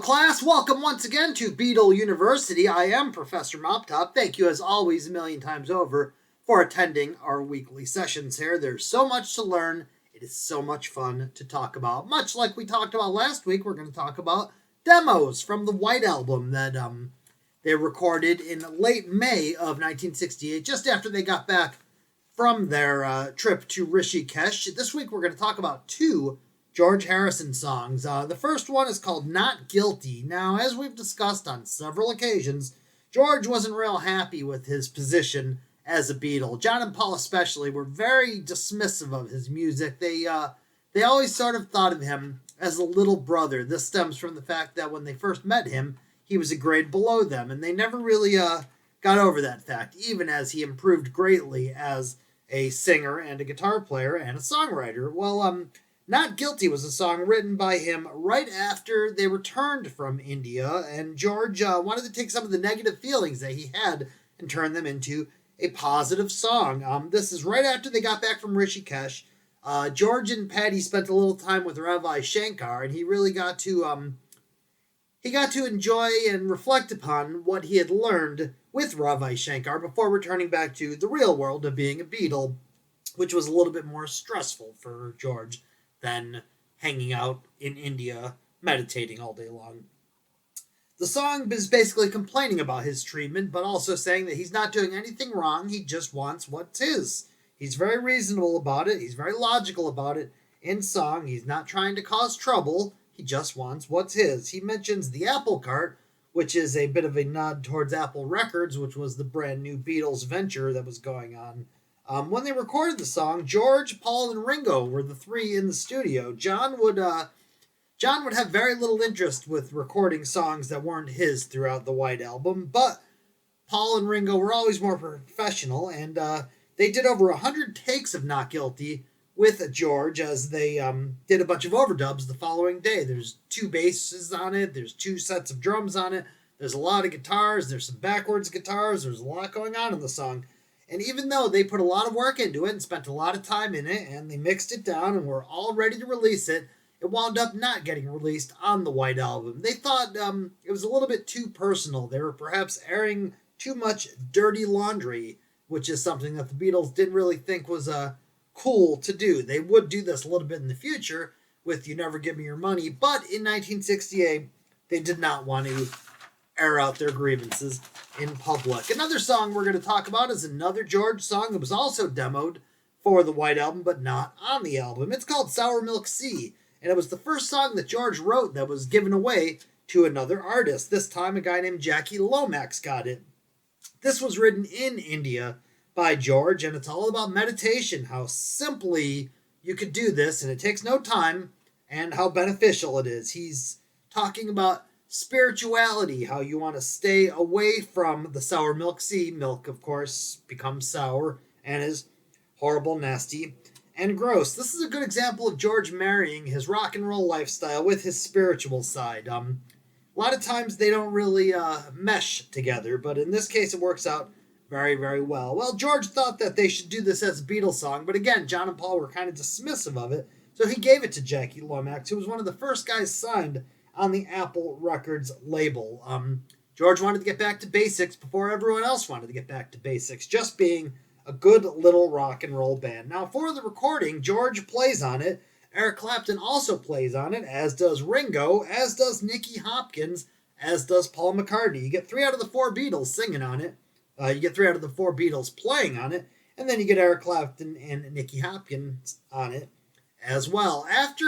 class. Welcome once again to Beatle University. I am Professor Moptop. Thank you, as always, a million times over for attending our weekly sessions here. There's so much to learn. It is so much fun to talk about. Much like we talked about last week, we're going to talk about demos from the White Album that they recorded in late May of 1968, just after they got back from their trip to Rishikesh. This week we're going to talk about two George Harrison songs. The first one is called Not Guilty. Now, as we've discussed on several occasions, George wasn't real happy with his position as a Beatle. John and Paul especially were very dismissive of his music. They always sort of thought of him as a little brother. This stems from the fact that when they first met him, he was a grade below them, and they never really got over that fact, even as he improved greatly as a singer and a guitar player and a songwriter. Well, Not Guilty was a song written by him right after they returned from India, and George wanted to take some of the negative feelings that he had and turn them into a positive song. This is right after they got back from Rishikesh. George and Patty spent a little time with Ravi Shankar, and he really got to enjoy and reflect upon what he had learned with Ravi Shankar before returning back to the real world of being a Beatle, which was a little bit more stressful for George than hanging out in India meditating all day long. The song is basically complaining about his treatment, but also saying that he's not doing anything wrong, he just wants what's his. He's very reasonable about it, he's very logical about it in song, he's not trying to cause trouble, he just wants what's his. He mentions the Apple Cart, which is a bit of a nod towards Apple Records, which was the brand new Beatles venture that was going on. When they recorded the song, George, Paul, and Ringo were the three in the studio. John would have very little interest with recording songs that weren't his throughout the White Album, but Paul and Ringo were always more professional, and they did over 100 takes of Not Guilty with George as they did a bunch of overdubs the following day. There's two basses on it, there's two sets of drums on it, there's a lot of guitars, there's some backwards guitars, there's a lot going on in the song. And even though they put a lot of work into it and spent a lot of time in it, and they mixed it down and were all ready to release it, it wound up not getting released on the White Album. They thought it was a little bit too personal. They were perhaps airing too much dirty laundry, which is something that the Beatles didn't really think was cool to do. They would do this a little bit in the future with You Never Give Me Your Money, but in 1968, they did not want to air out their grievances in public. Another song we're going to talk about is another George song that was also demoed for the White Album, but not on the album. It's called Sour Milk Sea, and it was the first song that George wrote that was given away to another artist. This time, a guy named Jackie Lomax got it. This was written in India by George, and it's all about meditation, how simply you could do this, and it takes no time, and how beneficial it is. He's talking about spirituality, how you want to stay away from the sour milk sea. Milk, of course, becomes sour and is horrible, nasty, and gross. This is a good example of George marrying his rock and roll lifestyle with his spiritual side. A lot of times they don't really mesh together, but in this case it works out very, very well. Well, George thought that they should do this as a Beatles song, but again, John and Paul were kind of dismissive of it, so he gave it to Jackie Lomax, who was one of the first guys signed on the Apple Records label. George wanted to get back to basics before everyone else wanted to get back to basics, just being a good little rock and roll band. Now, for the recording, George plays on it. Eric Clapton also plays on it, as does Ringo, as does Nicky Hopkins, as does Paul McCartney. You get 3 out of the 4 Beatles singing on it. You get 3 out of the 4 Beatles playing on it, and then you get Eric Clapton and Nicky Hopkins on it as well. After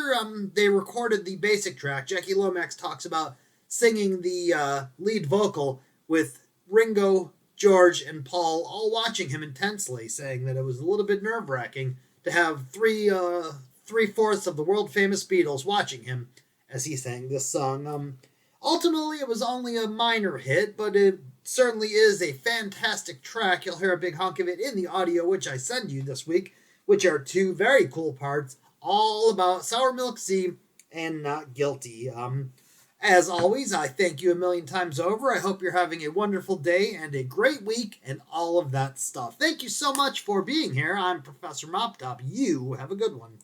they recorded the basic track, Jackie Lomax talks about singing the lead vocal with Ringo, George, and Paul all watching him intensely, saying that it was a little bit nerve-wracking to have three-fourths of the world-famous Beatles watching him as he sang this song. Ultimately, it was only a minor hit, but it certainly is a fantastic track. You'll hear a big hunk of it in the audio, which I send you this week, which are 2 very cool parts, all about Sour Milk Sea and Not Guilty. As always, I thank you a million times over. I hope you're having a wonderful day and a great week and all of that stuff. Thank you so much for being here. I'm Professor Moptop. You have a good one.